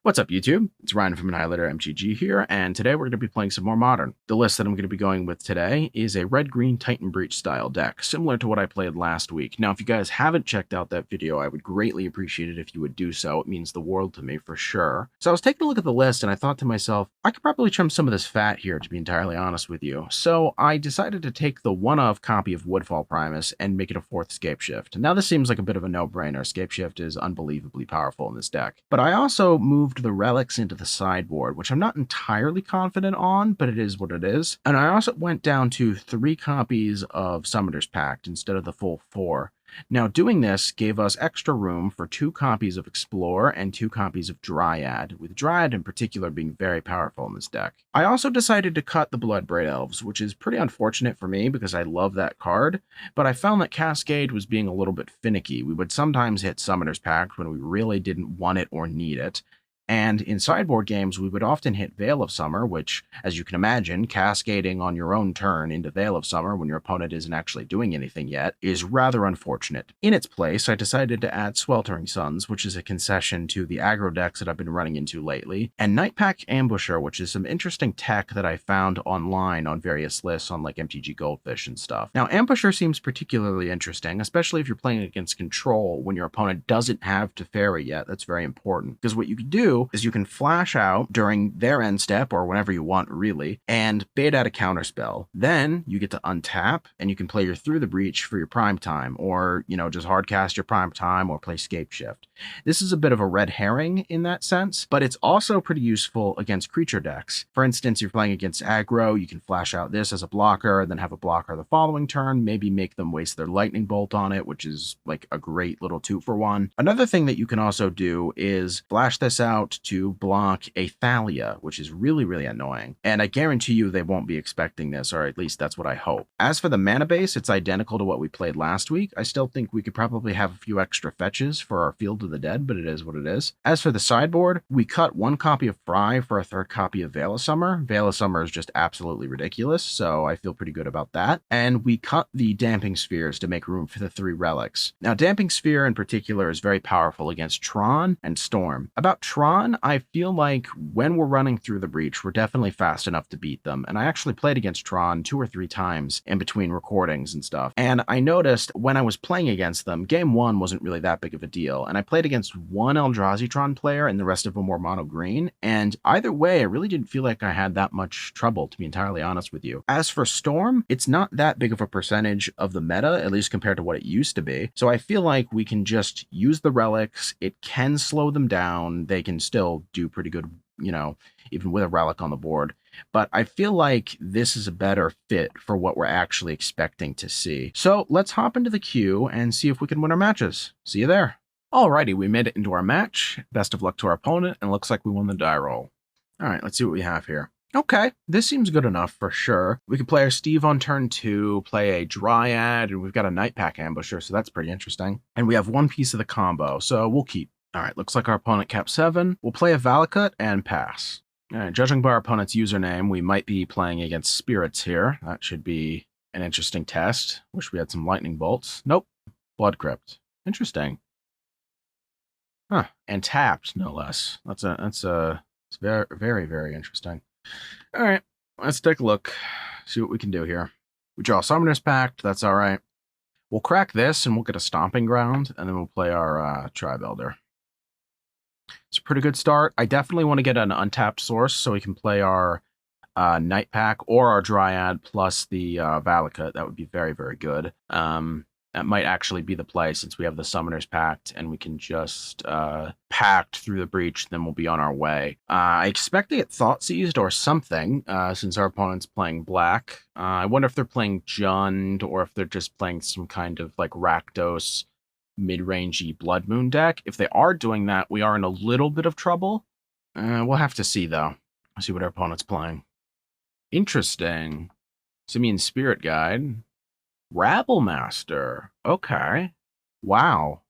What's up, YouTube? It's Ryan from AnnihilatorMTG here, and today we're going to be playing some more Modern. The list that I'm going to be going with today is a red-green Titan Breach style deck, similar to what I played last week. Now, if you guys haven't checked out that video, I would greatly appreciate it if you would do so. It means the world to me, for sure. So I was taking a look at the list, and I thought to myself, I could probably trim some of this fat here, to be entirely honest with you. So I decided to take the one-of copy of Woodfall Primus and make it a 4th Scapeshift. Now, this seems like a bit of a no-brainer. Scapeshift is unbelievably powerful in this deck. But I also moved the relics into the sideboard, which I'm not entirely confident on, but it is what it is. And I also went down to 3 copies of Summoner's Pact instead of the full 4. Now, doing this gave us extra room for 2 copies of Explore and 2 copies of Dryad, with Dryad in particular being very powerful in this deck. I also decided to cut the Bloodbraid Elves, which is pretty unfortunate for me because I love that card, but I found that Cascade was being a little bit finicky. We would sometimes hit Summoner's Pact when we really didn't want it or need it. And in sideboard games, we would often hit Veil of Summer, which, as you can imagine, cascading on your own turn into Veil of Summer when your opponent isn't actually doing anything yet is rather unfortunate. In its place, I decided to add Sweltering Suns, which is a concession to the aggro decks that I've been running into lately, and Nightpack Ambusher, which is some interesting tech that I found online on various lists on like MTG Goldfish and stuff. Now, Ambusher seems particularly interesting, especially if you're playing against Control when your opponent doesn't have Teferi yet. That's very important, because what you can do is you can flash out during their end step or whenever you want, really, and bait out a counterspell. Then you get to untap and you can play your Through the Breach for your prime time, or, just hardcast your prime time or play Scapeshift. This is a bit of a red herring in that sense, but it's also pretty useful against creature decks. For instance, if you're playing against aggro, you can flash out this as a blocker, then have a blocker the following turn, maybe make them waste their lightning bolt on it, which is like a great little 2-for-1. Another thing that you can also do is flash this out to block a Thalia, which is really, really annoying. And I guarantee you they won't be expecting this, or at least that's what I hope. As for the mana base, it's identical to what we played last week. I still think we could probably have a few extra fetches for our Field of the Dead, but it is what it is. As for the sideboard, we cut 1 copy of Fry for a 3rd copy of Veil of Summer. Veil of Summer is just absolutely ridiculous, so I feel pretty good about that. And we cut the Damping Spheres to make room for the 3 relics. Now, Damping Sphere in particular is very powerful against Tron and Storm. About Tron, I feel like when we're running through the breach, we're definitely fast enough to beat them. And I actually played against Tron 2 or 3 times in between recordings and stuff. And I noticed when I was playing against them, game 1 wasn't really that big of a deal. And I played against 1 Eldrazi Tron player and the rest of them were mono green. And either way, I really didn't feel like I had that much trouble, to be entirely honest with you. As for Storm, it's not that big of a percentage of the meta, at least compared to what it used to be. So I feel like we can just use the relics. It can slow them down. They can still do pretty good, even with a relic on the board. But I feel like this is a better fit for what we're actually expecting to see. So let's hop into the queue and see if we can win our matches. See you there. Alrighty, we made it into our match. Best of luck to our opponent, and looks like we won the die roll. Alright, let's see what we have here. Okay, this seems good enough for sure. We could play our Steve on turn 2, play a Dryad, and we've got a Nightpack Ambusher, so that's pretty interesting. And we have 1 piece of the combo, so we'll keep. Alright, looks like our opponent capped 7. We'll play a Valakut and pass. Alright, judging by our opponent's username, we might be playing against Spirits here. That should be an interesting test. Wish we had some lightning bolts. Nope. Blood Crypt. Interesting. Huh. And tapped, no less. It's very, very, very interesting. Alright, let's take a look. See what we can do here. We draw Summoner's Pact, that's alright. We'll crack this and we'll get a Stomping Ground, and then we'll play our Tribe Elder. It's a pretty good start. I definitely want to get an untapped source so we can play our Nightpack or our Dryad plus the Valakut. That would be very, very good. That might actually be the play since we have the Summoner's Pact and we can just pact through the breach, then we'll be on our way. I expect to get Thought Seized or something since our opponent's playing black. I wonder if they're playing Jund or if they're just playing some kind of like Rakdos mid-rangey Blood Moon deck. If they are doing that, we are in a little bit of trouble. We'll have to see, though. Let's see what our opponent's playing. Interesting. Simian Spirit Guide. Rabble Master. Okay. Wow.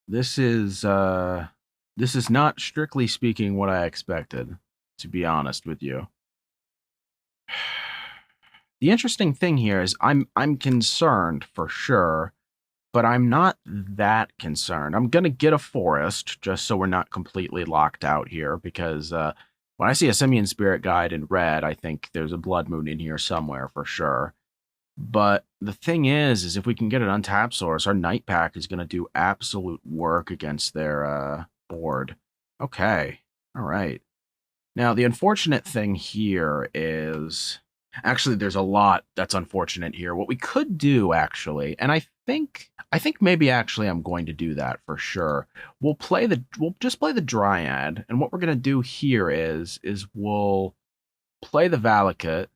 This is not, strictly speaking, what I expected, to be honest with you. The interesting thing here is I'm concerned, for sure, but I'm not that concerned. I'm going to get a forest just so we're not completely locked out here because when I see a Simian Spirit Guide in red, I think there's a Blood Moon in here somewhere for sure. But the thing is if we can get an untapped source, our Night Pack is going to do absolute work against their board. Okay. All right. Now, the unfortunate thing here is... Actually, there's a lot that's unfortunate here. What we could do, actually, and I think maybe actually I'm going to do that for sure. We'll just play the Dryad, and what we're going to do here is we'll play the Valakut,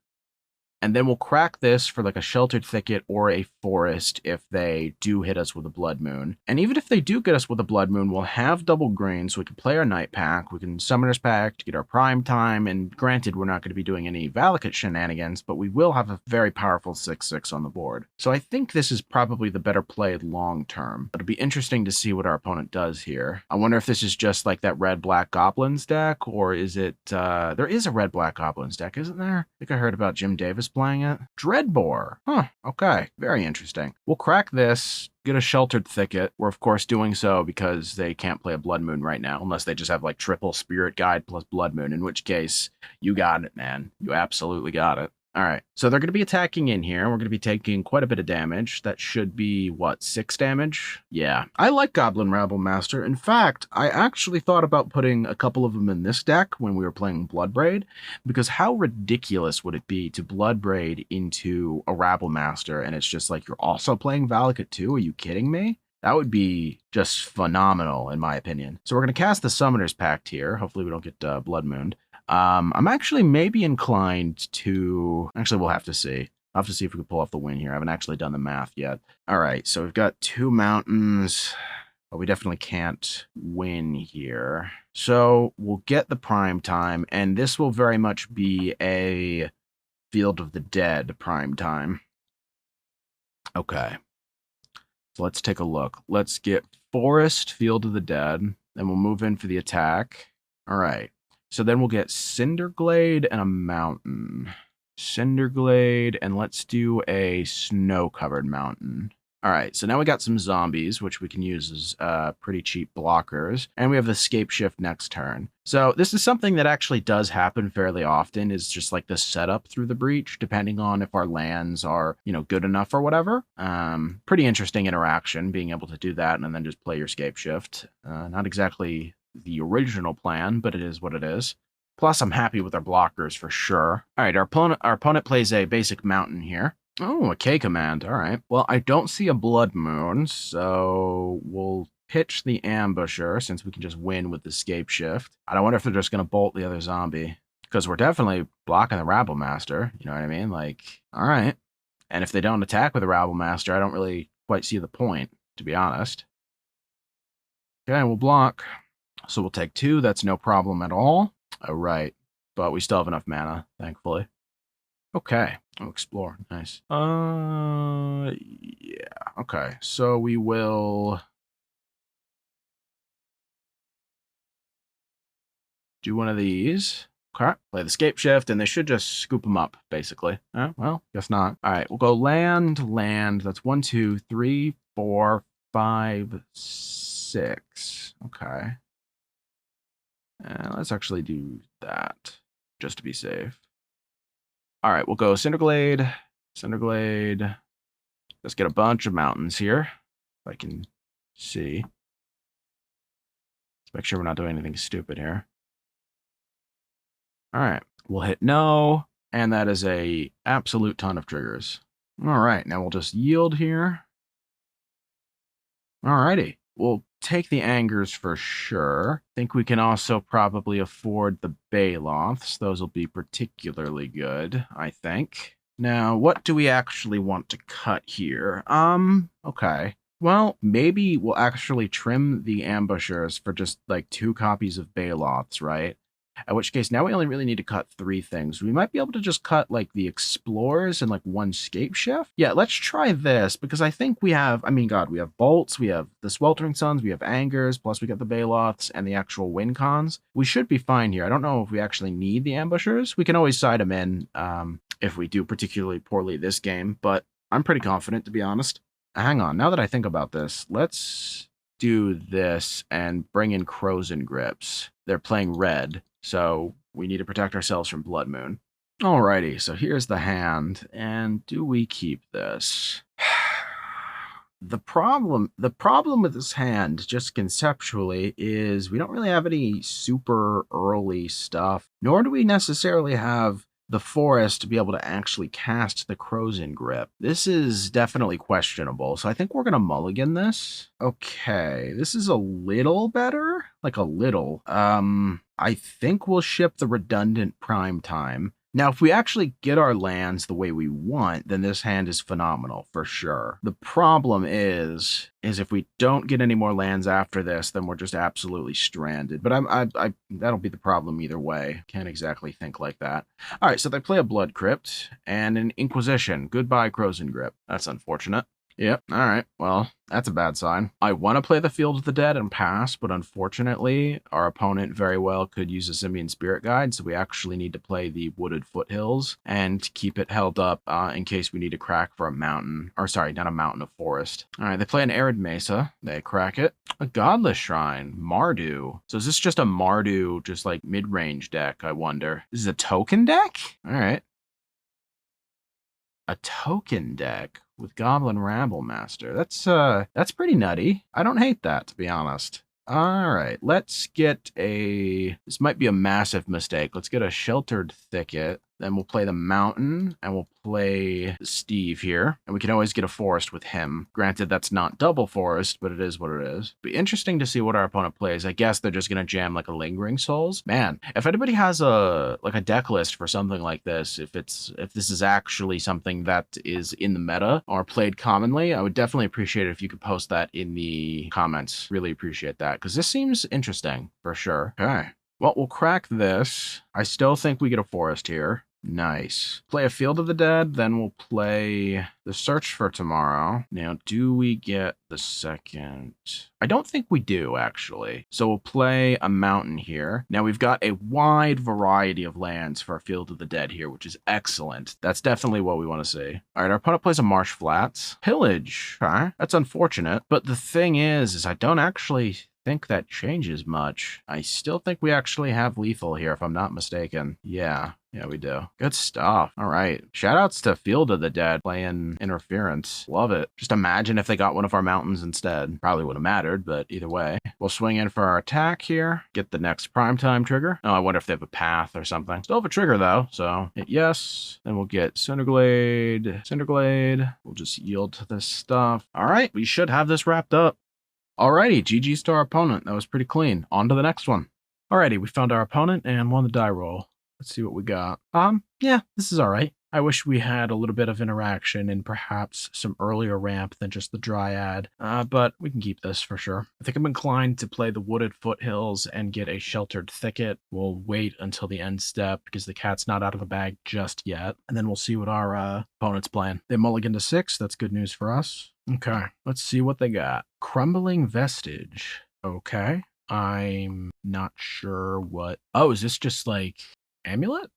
and then we'll crack this for like a Sheltered Thicket or a Forest if they do hit us with a Blood Moon. And even if they do get us with a Blood Moon, we'll have double green, so we can play our Night Pack, we can Summoner's Pact to get our Prime Time, and granted, we're not going to be doing any Valakut shenanigans, but we will have a very powerful 6/6 on the board. So I think this is probably the better play long term. It'll be interesting to see what our opponent does here. I wonder if this is just like that Red-Black Goblins deck, or is it... there is a Red-Black Goblins deck, isn't there? I think I heard about Jim Davis playing it. Dreadbore. Huh, okay. Very interesting. We'll crack this, get a Sheltered Thicket. We're, of course, doing so because they can't play a Blood Moon right now, unless they just have, like, triple Spirit Guide plus Blood Moon, in which case, you got it, man. You absolutely got it. All right, so they're going to be attacking in here. We're going to be taking quite a bit of damage. That should be, what, 6 damage? Yeah. I like Goblin Rabble Master. In fact, I actually thought about putting a couple of them in this deck when we were playing Bloodbraid, because how ridiculous would it be to Bloodbraid into a Rabble Master, and it's just like, you're also playing Valakut too? Are you kidding me? That would be just phenomenal, in my opinion. So we're going to cast the Summoner's Pact here. Hopefully we don't get Blood Mooned. I'm actually maybe inclined to... Actually, we'll have to see. I'll have to see if we can pull off the win here. I haven't actually done the math yet. All right, so we've got 2 mountains, but we definitely can't win here. So we'll get the Prime Time, and this will very much be a Field of the Dead Prime Time. Okay. So let's take a look. Let's get Forest, Field of the Dead, then we'll move in for the attack. All right. So then we'll get Cinderglade and a mountain. Cinderglade, and let's do a snow-covered mountain. All right, so now we got some zombies, which we can use as pretty cheap blockers. And we have the Scape Shift next turn. So this is something that actually does happen fairly often, is just like the setup through the breach, depending on if our lands are, you know, good enough or whatever. Pretty interesting interaction, being able to do that and then just play your Scape Shift. Not exactly the original plan, but it is what it is. Plus, I'm happy with our blockers for sure. All right, our opponent plays a basic mountain here. Oh, a K command. All right. Well, I don't see a Blood Moon, so we'll pitch the Ambusher since we can just win with the Scape Shift. I wonder if they're just going to bolt the other zombie, because we're definitely blocking the Rabble Master. You know what I mean? Like, all right. And if they don't attack with the Rabble Master, I don't really quite see the point, to be honest. Okay, we'll block. So we'll take 2. That's no problem at all. All right. But we still have enough mana, thankfully. Okay. Oh, explore. Nice. Yeah. Okay. So we will do one of these. Okay. Play the Scape Shift, and they should just scoop them up, basically. Well, guess not. All right. We'll go land. That's 1, 2, 3, 4, 5, 6. Okay. Let's actually do that, just to be safe. All right, we'll go Cinderglade. Let's get a bunch of mountains here, if I can see. Let's make sure we're not doing anything stupid here. All right, we'll hit no, and that is a absolute ton of triggers. All right, now we'll just yield here. All righty. We'll take the Angers for sure. Think we can also probably afford the Baloths. Those will be particularly good, I think. Now, what do we actually want to cut here? Okay. Well, maybe we'll actually trim the Ambushers for just, like, 2 copies of Baloths, right? At which case, now we only really need to cut 3 things. We might be able to just cut, like, the Explorers and, like, 1 Scape Shift. Yeah, let's try this, because I think we have, I mean, God, we have Bolts, we have the Sweltering Suns, we have Angers, plus we got the Baloths and the actual Wincons. We should be fine here. I don't know if we actually need the Ambushers. We can always side them in if we do particularly poorly this game, but I'm pretty confident, to be honest. hang on. Now that I think about this, let's do this and bring in Crows and Grips. They're playing red, so we need to protect ourselves from Blood Moon. Alrighty, so here's the hand, and do we keep this? The problem with this hand, just conceptually, is we don't really have any super early stuff, nor do we necessarily have the forest to be able to actually cast the Crows in Grip. This is definitely questionable, so I think we're going to mulligan this. Okay, this is a little better, like a little. I think we'll ship the redundant prime time. Now, if we actually get our lands the way we want, then this hand is phenomenal, for sure. The problem is if we don't get any more lands after this, then we're just absolutely stranded. But that'll be the problem either way. Can't exactly think like that. All right, so they play a Blood Crypt and an Inquisition. Goodbye, Crows and Grip. That's unfortunate. Yep, all right. Well, that's a bad sign. I want to play the Field of the Dead and pass, but unfortunately, our opponent very well could use a Simian Spirit Guide, so we actually need to play the Wooded Foothills and keep it held up in case we need to crack for a mountain. Or sorry, not a mountain, a forest. All right, they play an Arid Mesa. They crack it. A Godless Shrine. Mardu. So is this just a Mardu, just like mid-range deck, I wonder? This is a token deck? All right. A token deck with Goblin Rabble Master. That's pretty nutty. I don't hate that, to be honest. All right, let's get this might be a massive mistake. Let's get a Sheltered Thicket. Then we'll play the Mountain, and we'll play Steve here. And we can always get a Forest with him. Granted, that's not double Forest, but it is what it is. Be interesting to see what our opponent plays. I guess they're just going to jam like a Lingering Souls. Man, if anybody has a deck list for something like this, if this is actually something that is in the meta or played commonly, I would definitely appreciate it if you could post that in the comments. Really appreciate that, because this seems interesting for sure. Okay. Well, we'll crack this. I still think we get a forest here. Nice. Play a Field of the Dead, then we'll play the Search for Tomorrow. Now, do we get the second? I don't think we do, actually. So we'll play a Mountain here. Now, we've got a wide variety of lands for our Field of the Dead here, which is excellent. That's definitely what we want to see. All right, our opponent plays a Marsh Flats. Pillage. Okay, that's unfortunate. But the thing is I don't actually think that changes much. I still think we actually have lethal here, if I'm not mistaken. Yeah, we do. Good stuff. All right. Shoutouts to Field of the Dead playing interference. Love it. Just imagine if they got one of our mountains instead. Probably would have mattered, but either way. We'll swing in for our attack here. Get the next primetime trigger. Oh, I wonder if they have a path or something. Still have a trigger though, so hit yes. Then we'll get Cinderglade. We'll just yield to this stuff. All right, we should have this wrapped up. Alrighty, GG's to our opponent. That was pretty clean. On to the next one. Alrighty, we found our opponent and won the die roll. Let's see what we got. Yeah, this is alright. I wish we had a little bit of interaction and perhaps some earlier ramp than just the Dryad, but we can keep this for sure. I think I'm inclined to play the Wooded Foothills and get a Sheltered Thicket. We'll wait until the end step because the cat's not out of the bag just yet, and then we'll see what our opponent's playing. They mulligan to 6. That's good news for us. Okay, let's see what they got. Crumbling Vestige. Okay, I'm not sure what... Oh, is this just like Amulet?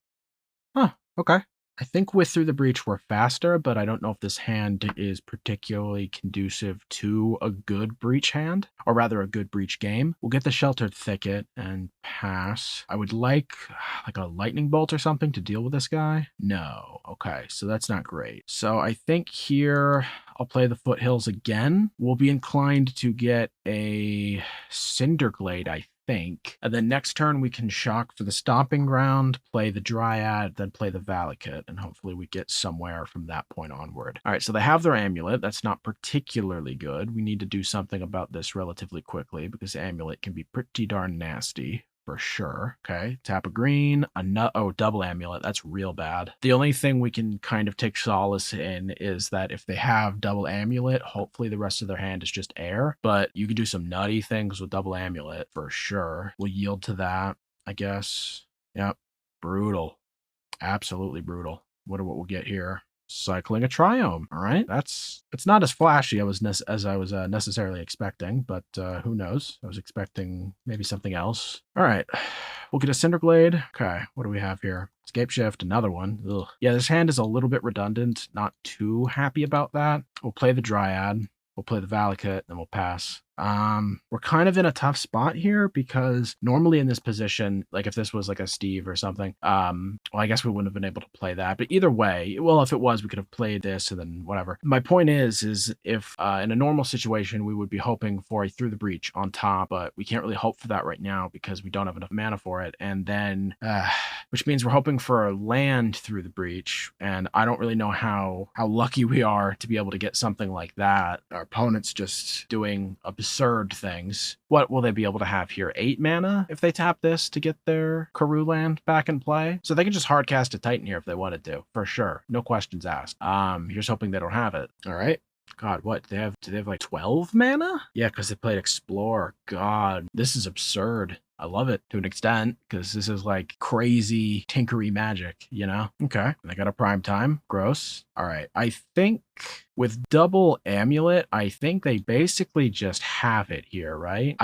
Huh, okay. I think with Through the Breach we're faster, but I don't know if this hand is particularly conducive to a good Breach hand, or rather a good Breach game. We'll get the Sheltered Thicket and pass. I would like a Lightning Bolt or something to deal with this guy. No. Okay, so that's not great. So I think here I'll play the Foothills again. We'll be inclined to get a Cinderglade, I think. And then next turn we can shock for the Stomping Ground, play the Dryad, then play the Valakut, and hopefully we get somewhere from that point onward. All right, so they have their Amulet. That's not particularly good. We need to do something about this relatively quickly because Amulet can be pretty darn nasty. For sure. Okay, tap a green, double Amulet. That's real bad. The only thing we can kind of take solace in is that if they have double Amulet, hopefully the rest of their hand is just air, but you can do some nutty things with double Amulet for sure. We'll yield to that, I guess. Yep, brutal. Absolutely brutal. Wonder what we'll get here. cycling a Triome. All right, it's not as flashy as I was necessarily expecting, but who knows? I was expecting maybe something else. All right, we'll get a Cinderglade. Okay, what do we have here? Escape Shift, another one. Ugh. Yeah, this hand is a little bit redundant. Not too happy about that. We'll play the Dryad. We'll play the Valakut, then we'll pass. We're kind of in a tough spot here because normally in this position, like if this was like a Steve or something, well, I guess we wouldn't have been able to play that. But either way, well, if it was, we could have played this and then whatever. My point is if in a normal situation, we would be hoping for a Through the Breach on top, but we can't really hope for that right now because we don't have enough mana for it. And then, which means we're hoping for a land Through the Breach. And I don't really know how lucky we are to be able to get something like that. Our opponent's just doing absurd things. What will they be able to have here? 8 mana if they tap this to get their Karoo land back in play? So they can just hardcast a Titan here if they wanted to, for sure. No questions asked. Here's hoping they don't have it. All right. God, what? Do they have like 12 mana? Yeah, because they played Explore. God, this is absurd. I love it to an extent because this is like crazy tinkery magic, you know? Okay. They got a prime time. Gross. All right. I think with double amulet, I think they basically just have it here, right?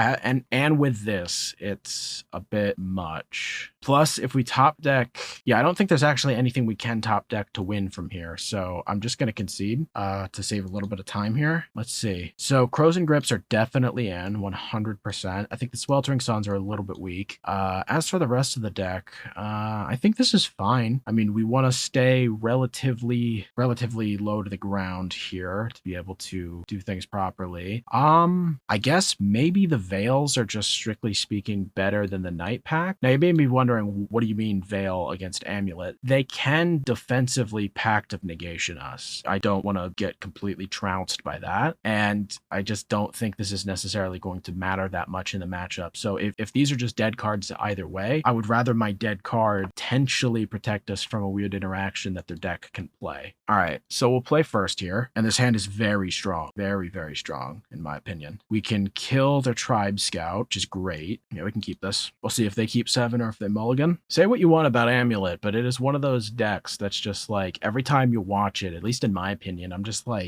And with this, it's a bit much. Plus, if we top deck, yeah, I don't think there's actually anything we can top deck to win from here. So I'm just going to concede to save a little bit of time here. Let's see. So Crows and Grips are definitely in 100%. I think the Sweltering Suns are a little bit weak. As for the rest of the deck, I think this is fine. I mean, we want to stay relatively low to the ground here to be able to do things properly. I guess maybe the Veils are just strictly speaking better than the Night Pack. Now you may be wondering, what do you mean Veil against Amulet? They can defensively Pact of Negation us. I don't want to get completely trounced by that, and I just don't think this is necessarily going to matter that much in the matchup. So if these are just dead cards either way, I would rather my dead card potentially protect us from a weird interaction that their deck can play. All right, so we'll play first here, and this hand is very strong, very strong in my opinion. We can kill their Tribe Scout, which is great. Yeah, we can keep this. We'll see if they keep 7 or if they mulligan. Say what you want about Amulet, but it is one of those decks that's just like every time you watch it, at least in my opinion, I'm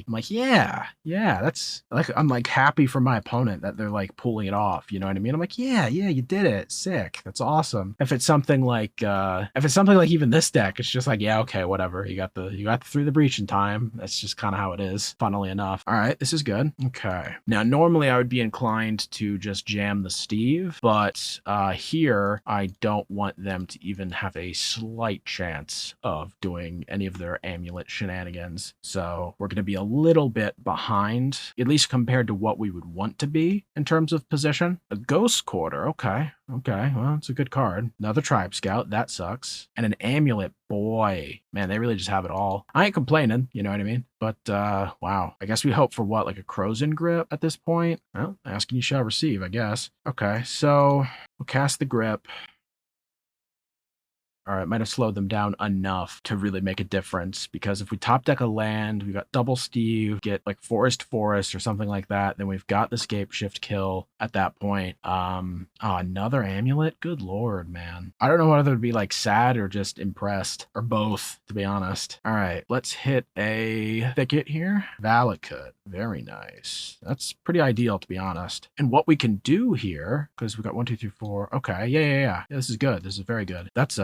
like, yeah, that's like, I'm like happy for my opponent that they're like pulling it off. You know what I mean? I'm like, yeah, you did it. Sick. That's awesome. If it's something like even this deck, it's just like, yeah, okay, whatever. You got the Through the Breach in time. That's just kind of how it is, funnily enough. All right, this is good. Okay. Now, normally I would be inclined to just jam the Steve, but here I don't want them to even have a slight chance of doing any of their Amulet shenanigans. So we're going to be a little bit behind, at least compared to what we would want to be in terms of position. A Ghost Quarter, okay, well, it's a good card. Another Tribe Scout, that sucks. And an Amulet, boy, man, they really just have it all. I ain't complaining, you know what I mean? But, wow. I guess we hope for what, like a Crows in Grip at this point? Well, ask and you shall receive, I guess. Okay, so we'll cast the Grip. All right, might have slowed them down enough to really make a difference, because if we top deck a land, we got double Steve, get like forest or something like that, then we've got the Escape Shift kill at that point. Another Amulet? Good lord, man. I don't know whether to be like sad or just impressed, or both, to be honest. All right, let's hit a Thicket here. Valakut, very nice. That's pretty ideal, to be honest. And what we can do here, because we got 1, 2, 3, 4. Okay, yeah. This is good. This is very good. That's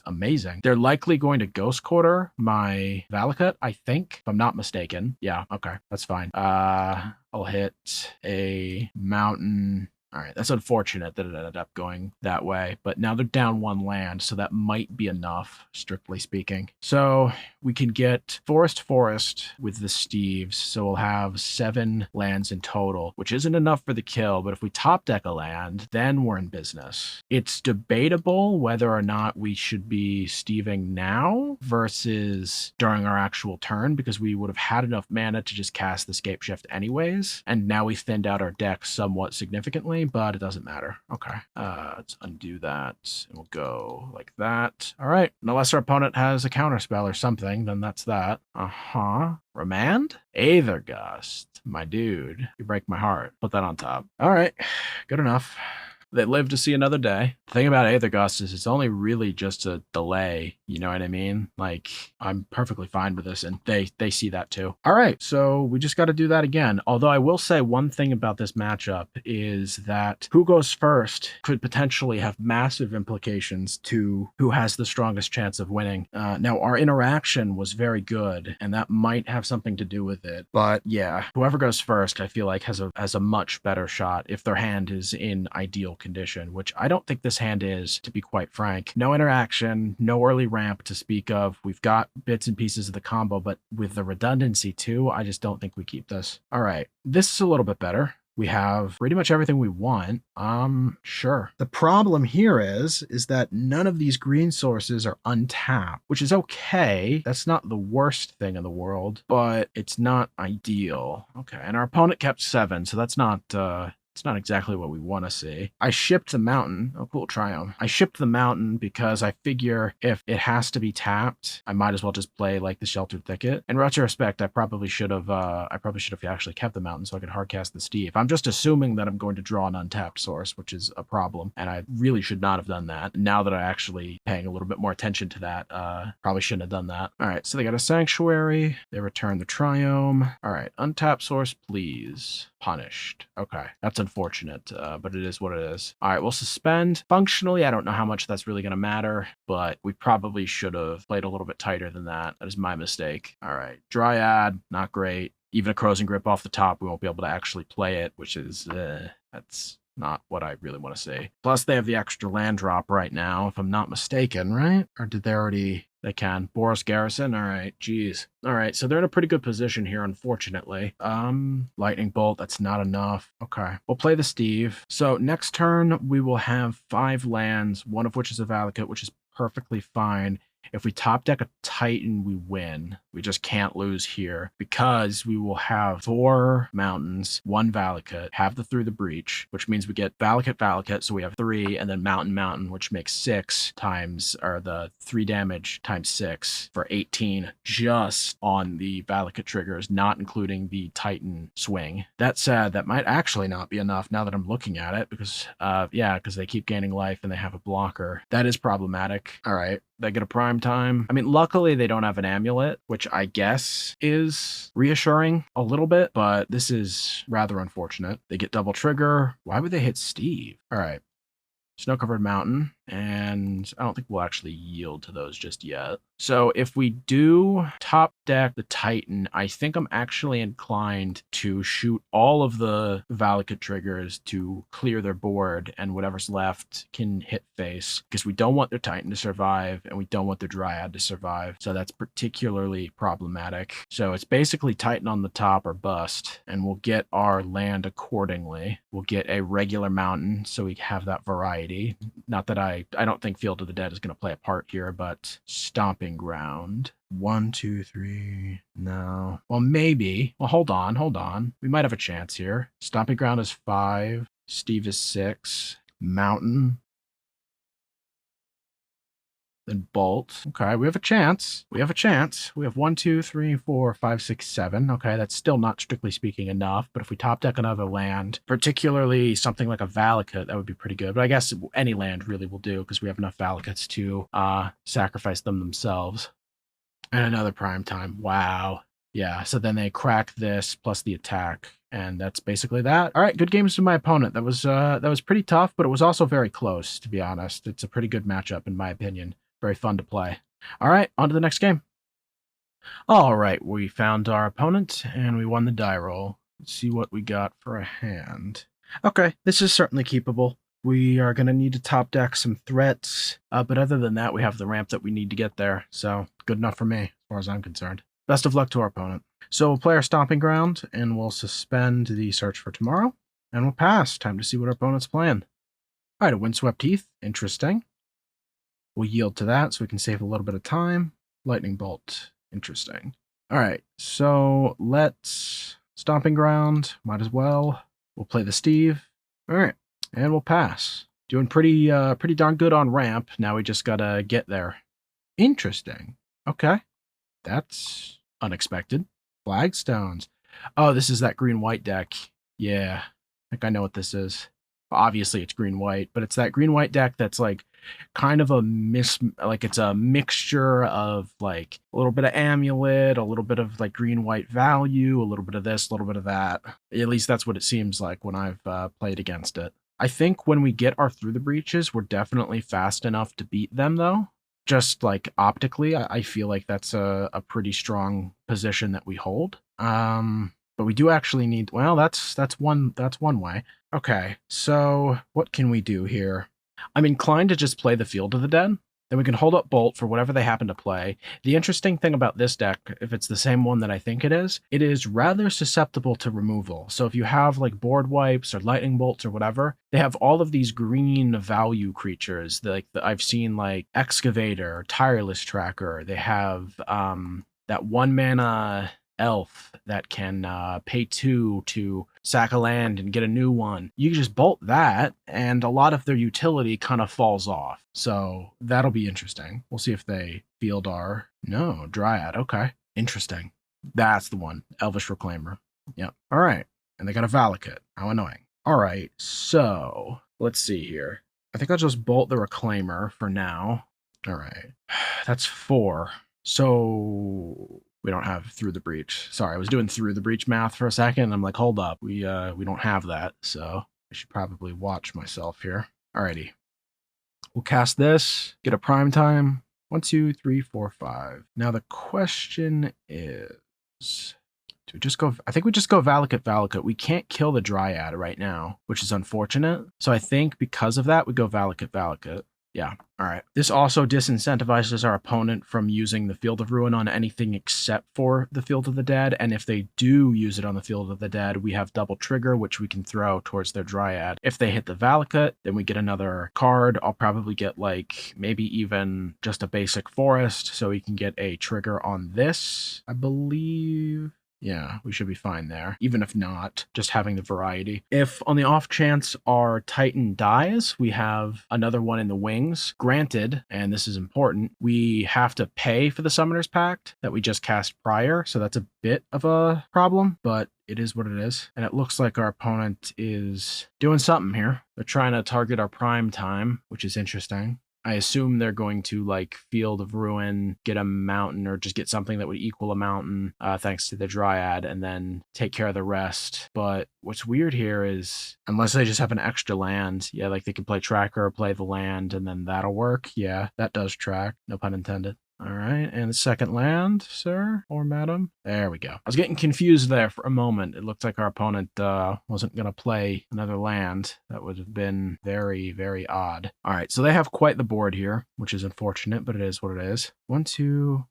amazing. They're likely going to Ghost Quarter my Valakut, I think, if I'm not mistaken. Yeah, okay, that's fine. I'll hit a Mountain. All right, that's unfortunate that it ended up going that way, but now they're down 1 land, so that might be enough, strictly speaking. So we can get Forest with the Steves, so we'll have 7 lands in total, which isn't enough for the kill, but if we top deck a land, then we're in business. It's debatable whether or not we should be Steving now versus during our actual turn, because we would have had enough mana to just cast the Escape Shift anyways, and now we thinned out our deck somewhat significantly, but it doesn't matter. Okay, let's undo that, and we'll go like that. All right, and unless our opponent has a counter spell or something, then that's that. Remand? Aethergust, my dude. You break my heart. Put that on top. All right, good enough. They live to see another day. The thing about Aether Gust is it's only really just a delay, you know what I mean? Like, I'm perfectly fine with this, and they see that too. All right, so we just got to do that again. Although I will say one thing about this matchup is that who goes first could potentially have massive implications to who has the strongest chance of winning. Now, our interaction was very good, and that might have something to do with it. But yeah, whoever goes first, I feel like has a much better shot if their hand is in ideal condition, which I don't think this hand is, to be quite frank. No interaction, no early ramp to speak of. We've got bits and pieces of the combo, but with the redundancy too, I just don't think we keep this. All right, this is a little bit better. We have pretty much everything we want. Sure. The problem here is that none of these green sources are untapped, which is okay. That's not the worst thing in the world, but it's not ideal. Okay, and our opponent kept 7, so that's not it's not exactly what we want to see. I shipped the mountain. Oh, cool, Triumph. I shipped the mountain because I figure if it has to be tapped, I might as well just play like the Sheltered Thicket. In retrospect, I probably should have actually kept the mountain so I could hardcast the Steve. I'm just assuming that I'm going to draw an untapped source, which is a problem, and I really should not have done that. Now that I'm actually paying a little bit more attention to that, probably shouldn't have done that. All right, so they got a Sanctuary. They return the Triome. All right, untapped source, please. Punished. Okay, that's unfortunate, but it is what it is. All right, we'll suspend. Functionally, I don't know how much that's really going to matter, but we probably should have played a little bit tighter than that. That is my mistake. All right, Dryad, not great. Even a Crows and Grip off the top, we won't be able to actually play it, which is, that's not what I really want to see. Plus, they have the extra land drop right now, if I'm not mistaken, right? Or did they already... They can. Boros Garrison? All right, geez. All right, so they're in a pretty good position here, unfortunately. Lightning Bolt, that's not enough. Okay, we'll play the Steve. So next turn, we will have 5 lands, one of which is a Valakut, which is perfectly fine. If we top deck a Titan, we win. We just can't lose here because we will have 4 mountains, 1 Valakut, have the Through the Breach, which means we get Valakut, Valakut, so we have 3, and then Mountain, Mountain, which makes 6 times, or the 3 damage times 6 for 18 just on the Valakut triggers, not including the Titan swing. That said, that might actually not be enough now that I'm looking at it because, because they keep gaining life and they have a blocker. That is problematic. All right. They get a prime time. I mean, luckily they don't have an amulet, which I guess is reassuring a little bit, but this is rather unfortunate. They get double trigger. Why would they hit Steve? All right. Snow-covered mountain, and I don't think we'll actually yield to those just yet. So if we do top deck the Titan, I think I'm actually inclined to shoot all of the Valakut triggers to clear their board, and whatever's left can hit face, because we don't want their Titan to survive, and we don't want their Dryad to survive, so that's particularly problematic. So it's basically Titan on the top or bust, and we'll get our land accordingly. We'll get a regular mountain, so we have that variety. Not that I don't think Field of the Dead is going to play a part here, but Stomping Ground. 1, 2, 3. No. Well, maybe. Well, hold on. We might have a chance here. Stomping Ground is 5. Steve is 6. Mountain. Then Bolt. Okay, we have a chance. We have 1, 2, 3, 4, 5, 6, 7. Okay, that's still not strictly speaking enough, but if we top deck another land, particularly something like a Valakut, that would be pretty good. But I guess any land really will do because we have enough Valakuts to sacrifice them themselves. And another prime time. Wow. Yeah, so then they crack this plus the attack, and that's basically that. All right, good games to my opponent. That was pretty tough, but it was also very close, to be honest. It's a pretty good matchup, in my opinion. Very fun to play. All right, on to the next game. All right, we found our opponent, and we won the die roll. Let's see what we got for a hand. Okay, this is certainly keepable. We are going to need to top deck some threats, but other than that, we have the ramp that we need to get there, so good enough for me, as far as I'm concerned. Best of luck to our opponent. So we'll play our Stomping Ground, and we'll suspend the search for tomorrow, and we'll pass. Time to see what our opponent's playing. All right, a Windswept Heath. Interesting. We'll yield to that so we can save a little bit of time. Lightning Bolt. Interesting. All right, so let's... Stomping Ground. Might as well. We'll play the Steve. All right, and we'll pass. Doing pretty darn good on ramp. Now we just gotta get there. Interesting. Okay. That's unexpected. Flagstones. Oh, this is that green-white deck. Yeah, I think I know what this is. Obviously it's green-white, but it's that green-white deck that's like kind of it's a mixture of like a little bit of amulet, a little bit of like green-white value, a little bit of this, a little bit of that. At least that's what it seems like when I've played against it. I think when we get our Through the Breaches, we're definitely fast enough to beat them, though. Just like optically, I feel like that's a pretty strong position that we hold. But we do actually need, well, that's one way. Okay, so what can we do here? I'm inclined to just play the Field of the Dead. Then we can hold up Bolt for whatever they happen to play. The interesting thing about this deck, if it's the same one that I think it is rather susceptible to removal. So if you have like board wipes or lightning bolts or whatever, they have all of these green value creatures. I've seen like Excavator, Tireless Tracker. They have that 1 mana elf that can pay 2 to sack a land and get a new one. You can just bolt that, and a lot of their utility kind of falls off. So that'll be interesting. We'll see if they field our... No, Dryad. Okay. Interesting. That's the one. Elvish Reclaimer. Yep. All right. And they got a Valakut. How annoying. All right. So let's see here. I think I'll just bolt the Reclaimer for now. All right. That's 4. So... we don't have Through the Breach. Sorry, I was doing Through the Breach math for a second. I'm like, hold up, we don't have that, so I should probably watch myself here. Alrighty. We'll cast this, get a prime time. 1, 2, 3, 4, 5. Now the question is, do we just go? I think we just go Valakut. We can't kill the Dryad right now, which is unfortunate. So I think because of that, we go Valakut. Yeah, all right. This also disincentivizes our opponent from using the Field of Ruin on anything except for the Field of the Dead, and if they do use it on the Field of the Dead, we have double trigger, which we can throw towards their Dryad. If they hit the Valakut, then we get another card. I'll probably get like maybe even just a basic forest, so we can get a trigger on this, I believe. Yeah, we should be fine there. Even if not, just having the variety. If on the off chance our Titan dies, we have another one in the wings. Granted, and this is important, we have to pay for the Summoner's Pact that we just cast prior, so that's a bit of a problem, but it is what it is. And it looks like our opponent is doing something here. They're trying to target our prime time, which is interesting. I assume they're going to like Field of Ruin, get a mountain, or just get something that would equal a mountain thanks to the Dryad, and then take care of the rest. But what's weird here is, unless they just have an extra land, yeah, like they could play Tracker or play the land, and then that'll work. Yeah, that does track. No pun intended. All right, and the second land, sir or madam. There we go. I was getting confused there for a moment. It looked like our opponent wasn't going to play another land. That would have been very, very odd. All right, so they have quite the board here, which is unfortunate, but it is what it is. 1, 2,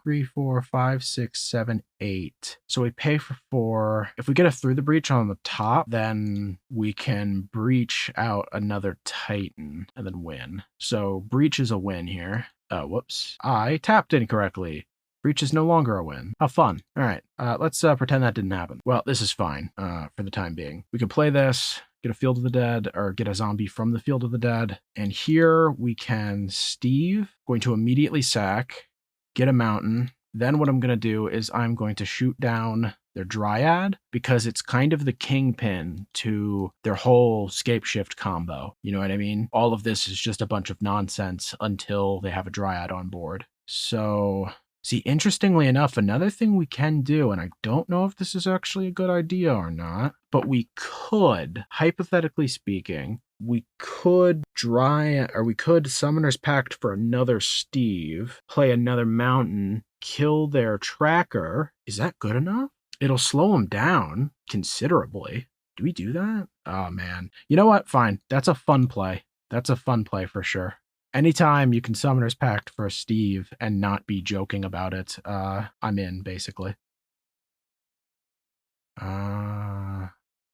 3, 4, 5, 6, 7, 8. So we pay for 4. If we get a Through the Breach on the top, then we can breach out another Titan and then win. So breach is a win here. Whoops. I tapped incorrectly. Breach is no longer a win. How fun. All right. Let's pretend that didn't happen. Well, this is fine for the time being. We can play this, get a Field of the Dead, or get a zombie from the Field of the Dead. And here we can Steve, going to immediately sack, get a mountain. Then what I'm going to do is I'm going to shoot down their Dryad, because it's kind of the kingpin to their whole Scape Shift combo. You know what I mean? All of this is just a bunch of nonsense until they have a Dryad on board. So, see, interestingly enough, another thing we can do, and I don't know if this is actually a good idea or not, but we could, hypothetically speaking, we could Summoner's Pact for another Steve, play another mountain, kill their Tracker. Is that good enough? It'll slow them down considerably. Do we do that? Oh, man. You know what? Fine. That's a fun play. That's a fun play for sure. Anytime you can Summoner's Pact for a Steve and not be joking about it, I'm in, basically.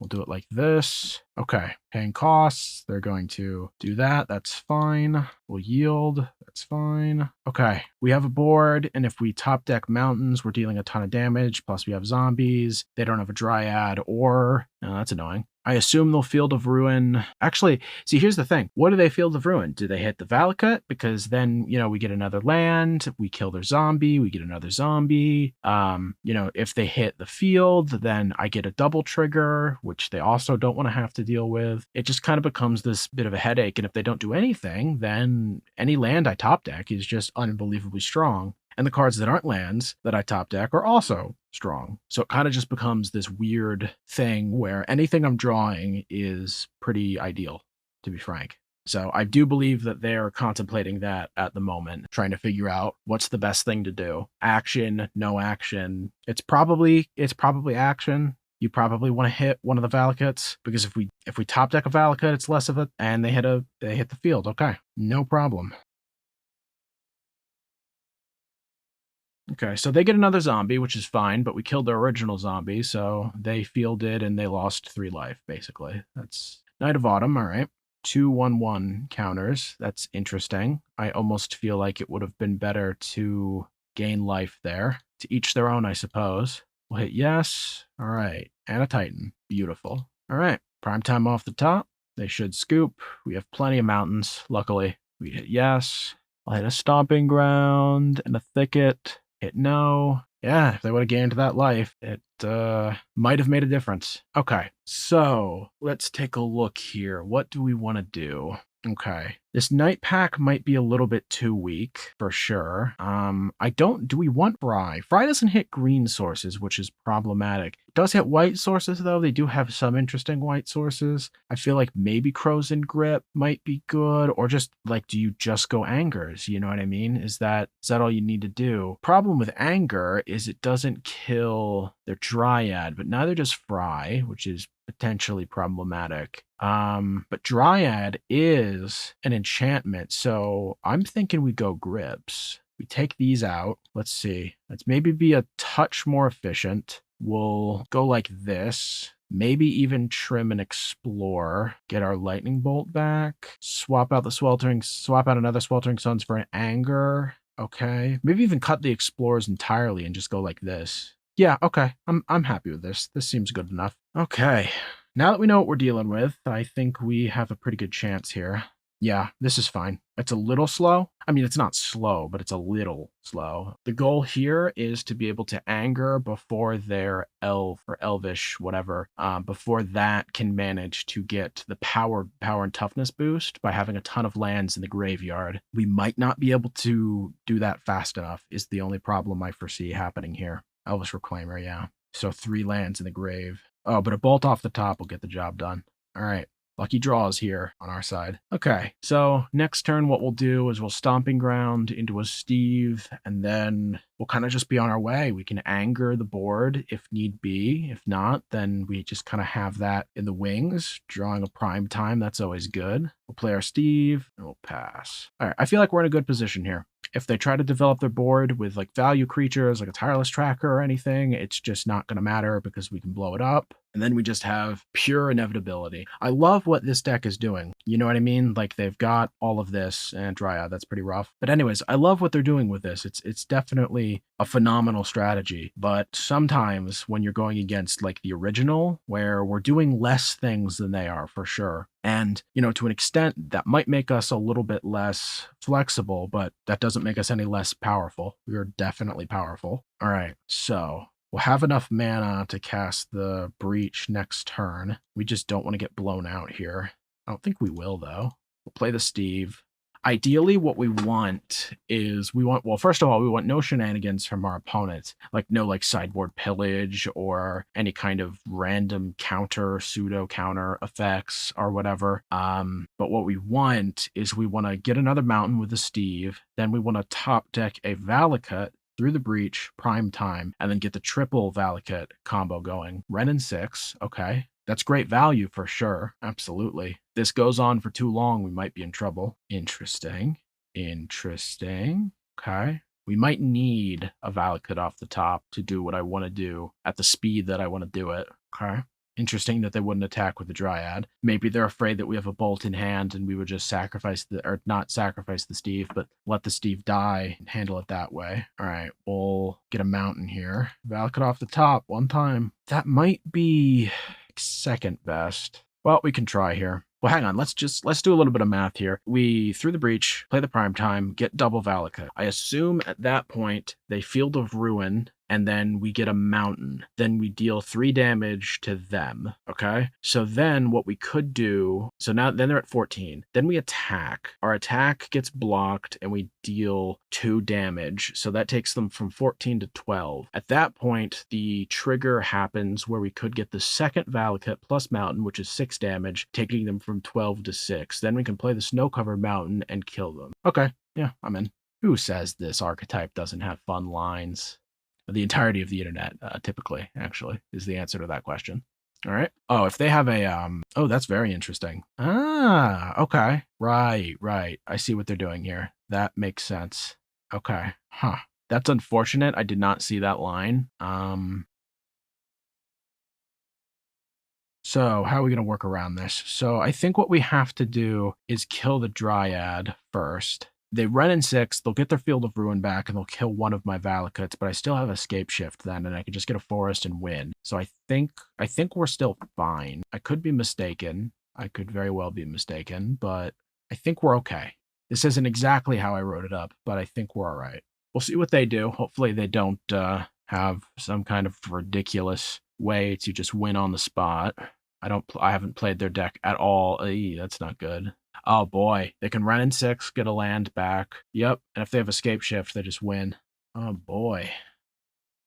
We'll do it like this. Okay, paying costs. They're going to do that. That's fine. We'll yield. That's fine. Okay, we have a board, and if we top deck mountains, we're dealing a ton of damage. Plus, we have zombies. They don't have a Dryad, or... No, that's annoying. I assume they'll Field of Ruin. Actually, see, here's the thing. What do they Field of Ruin? Do they hit the Valakut? Because then, we get another land, we kill their zombie, we get another zombie. If they hit the field, then I get a double trigger, which they also don't want to have to deal with. It just kind of becomes this bit of a headache. And if they don't do anything, then any land I top deck is just unbelievably strong. And the cards that aren't lands that I top deck are also strong. So it kind of just becomes this weird thing where anything I'm drawing is pretty ideal, to be frank. So I do believe that they're contemplating that at the moment, trying to figure out what's the best thing to do. Action, no action. It's probably action. You probably want to hit one of the Valakuts, because if we top deck a Valakut, it's less of it, and they hit the field. Okay, no problem. Okay, so they get another zombie, which is fine, but we killed their original zombie, so they fielded and they lost 3 life, basically. That's Night of Autumn, all right. 2/1/1 counters. That's interesting. I almost feel like it would have been better to gain life there. To each their own, I suppose. We'll hit yes. All right, and a Titan. Beautiful. All right, prime time off the top. They should scoop. We have plenty of mountains, luckily. We hit yes. I'll hit a Stomping Ground and a Thicket. Hit no. Yeah, if they would have gained that life, it might have made a difference. Okay, so let's take a look here. What do we want to do? Okay, this night pack might be a little bit too weak for sure. Do we want Fry? Fry doesn't hit green sources, which is problematic. It does hit white sources though. They do have some interesting white sources. I feel like maybe Crows and Grip might be good, or just like, do you just go Angers? You know what I mean? Is that all you need to do? Problem with Anger is it doesn't kill their Dryad, but neither does Fry, which is potentially problematic. But Dryad is an enchantment, so I'm thinking we go Grips. We take these out. Let's see. Let's maybe be a touch more efficient. We'll go like this. Maybe even trim and explore. Get our Lightning Bolt back. Swap out another Sweltering Suns for an Anger. Okay. Maybe even cut the Explorers entirely and just go like this. Yeah, okay. I'm happy with this. This seems good enough. Okay. Now that we know what we're dealing with, I think we have a pretty good chance here. Yeah, this is fine. It's a little slow. I mean, it's not slow, but it's a little slow. The goal here is to be able to Anger before their Elf or Elvish, whatever, before that can manage to get the power and toughness boost by having a ton of lands in the graveyard. We might not be able to do that fast enough is the only problem I foresee happening here. Elvish Reclaimer, yeah. So 3 lands in the grave. Oh, but a bolt off the top will get the job done. All right. Lucky draws here on our side. Okay, so next turn what we'll do is we'll Stomping Ground into a Steve, and then we'll kind of just be on our way. We can Anger the board if need be. If not, then we just kind of have that in the wings. Drawing a prime time, that's always good. We'll play our Steve, and we'll pass. All right, I feel like we're in a good position here. If they try to develop their board with like value creatures, like a Tireless Tracker or anything, it's just not going to matter because we can blow it up. And then we just have pure inevitability. I love what this deck is doing. You know what I mean? Like they've got all of this and Dryad, that's pretty rough. But anyways, I love what they're doing with this. It's definitely a phenomenal strategy. But sometimes when you're going against like the original, where we're doing less things than they are for sure. And, to an extent, that might make us a little bit less flexible, but that doesn't make us any less powerful. We are definitely powerful. All right, so we'll have enough mana to cast the Breach next turn. We just don't want to get blown out here. I don't think we will, though. We'll play the Steve. Ideally, what we want is first of all, we want no shenanigans from our opponent, like no sideboard pillage or any kind of random pseudo counter effects or whatever. But what we want is we want to get another mountain with the Steve. Then we want to top deck a Valakut through the Breach, prime time, and then get the triple Valakut combo going. Wrenn and 6, okay. That's great value for sure. Absolutely. This goes on for too long, we might be in trouble. Interesting. Okay. We might need a Valakut off the top to do what I want to do at the speed that I want to do it. Okay. Interesting that they wouldn't attack with the Dryad. Maybe they're afraid that we have a bolt in hand and we would just not sacrifice the Steve, but let the Steve die and handle it that way. All right, we'll get a mountain here. Valakut off the top one time. That might be second best. Well, we can try here. Well, hang on. Let's do a little bit of math here. We through the breach, play the prime time, get double Valakut. I assume at that point they Field of Ruin, and then we get a mountain. Then we deal 3 damage to them. Okay. So then what we could do, so now then they're at 14. Then we attack. Our attack gets blocked and we deal 2 damage. So that takes them from 14 to 12. At that point, the trigger happens where we could get the second Valakut plus mountain, which is 6 damage, taking them from 12 to 6. Then we can play the snow-covered mountain and kill them. Okay. Yeah, I'm in. Who says this archetype doesn't have fun lines? The entirety of the internet, typically, actually, is the answer to that question. All right. Oh, if they have a, oh, that's very interesting. Ah, okay. Right. I see what they're doing here. That makes sense. Okay. Huh. That's unfortunate. I did not see that line. So how are we going to work around this? So I think what we have to do is kill the Dryad first. They run in 6, they'll get their Field of Ruin back, and they'll kill one of my Valakuts, but I still have Escape Shift then, and I can just get a forest and win. So I think we're still fine. I could be mistaken. I could very well be mistaken, but I think we're okay. This isn't exactly how I wrote it up, but I think we're all right. We'll see what they do. Hopefully they don't have some kind of ridiculous way to just win on the spot. I haven't played their deck at all. That's not good. Oh boy, they can run in 6, get a land back. Yep, and if they have Escape Shift, they just win. Oh boy.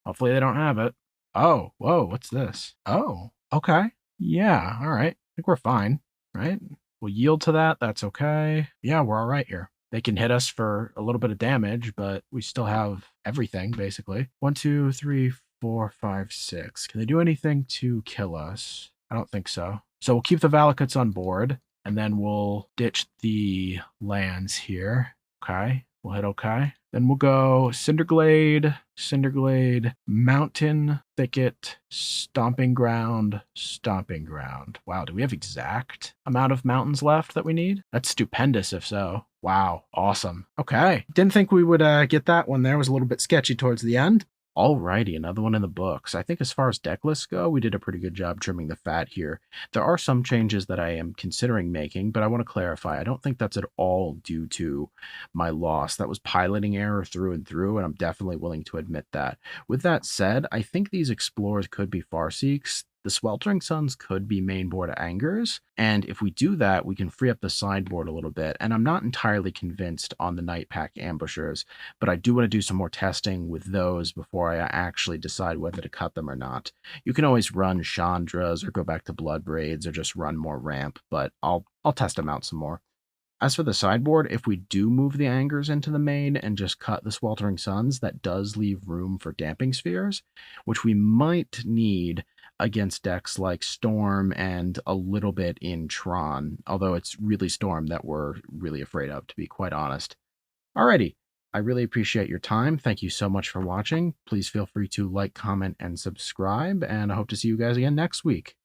Hopefully they don't have it. Oh, whoa, what's this? Oh, okay. Yeah, all right. I think we're fine, right? We'll yield to that. That's okay. Yeah, we're all right here. They can hit us for a little bit of damage, but we still have everything, basically. 1, 2, 3, 4, 5, 6. Can they do anything to kill us? I don't think so. So we'll keep the Valakuts on board, and then we'll ditch the lands here. Okay, we'll hit okay. Then we'll go Cinderglade, Mountain, Thicket, Stomping Ground. Wow, do we have exact amount of mountains left that we need? That's stupendous if so. Wow, awesome. Okay, didn't think we would get that one there. It was a little bit sketchy towards the end. Alrighty, another one in the books. I think as far as deck lists go, we did a pretty good job trimming the fat here. There are some changes that I am considering making, but I want to clarify. I don't think that's at all due to my loss. That was piloting error through and through, and I'm definitely willing to admit that. With that said, I think these explorers could be Farseeks. The Sweltering Suns could be mainboard Angers, and if we do that, we can free up the sideboard a little bit, and I'm not entirely convinced on the Night Pack Ambushers, but I do want to do some more testing with those before I actually decide whether to cut them or not. You can always run Chandras or go back to Blood Braids or just run more ramp, but I'll test them out some more. As for the sideboard, if we do move the Angers into the main and just cut the Sweltering Suns, that does leave room for Damping Spheres, which we might need against decks like Storm and a little bit in Tron, although it's really Storm that we're really afraid of, to be quite honest. Alrighty, I really appreciate your time. Thank you so much for watching. Please feel free to like, comment, and subscribe, and I hope to see you guys again next week.